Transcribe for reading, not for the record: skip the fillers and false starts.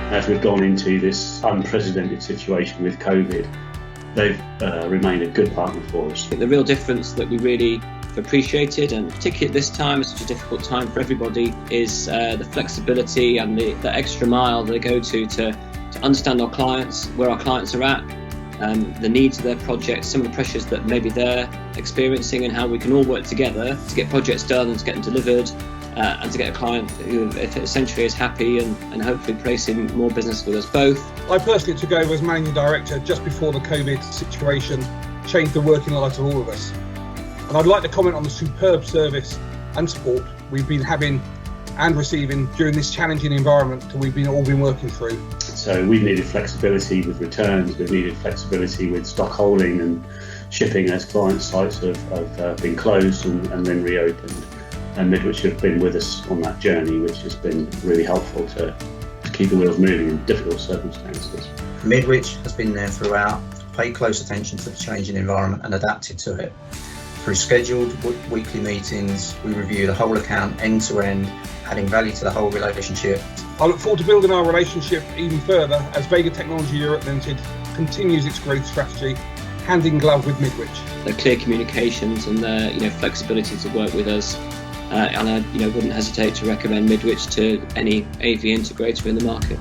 As we've gone into this unprecedented situation with COVID, they've remained a good partner for us. The real difference that we really appreciated, and particularly at this time, it's such a difficult time for everybody, is the flexibility and the extra mile they go to understand our clients, where our clients are at, the needs of their projects, some of the pressures that maybe they're experiencing, and how we can all work together to get projects done and to get them delivered, and to get a client who essentially is happy and hopefully placing more business with us both. I personally took over as Managing Director just before the COVID situation changed the working lives of all of us. And I'd like to comment on the superb service and support we've been having and receiving during this challenging environment that we've all been working through. So we've needed flexibility with returns, we've needed flexibility with stock holding and shipping as client sites have been closed and then reopened. And Midwich have been with us on that journey, which has been really helpful to keep the wheels moving in difficult circumstances. Midwich has been there throughout, paid close attention to the changing environment and adapted to it. Through scheduled weekly meetings, we review the whole account end to end, adding value to the whole relationship. I look forward to building our relationship even further as Vega Technology Europe Limited continues its growth strategy, hand in glove with Midwich. The clear communications and the flexibility to work with us, and I wouldn't hesitate to recommend Midwich to any AV integrator in the market.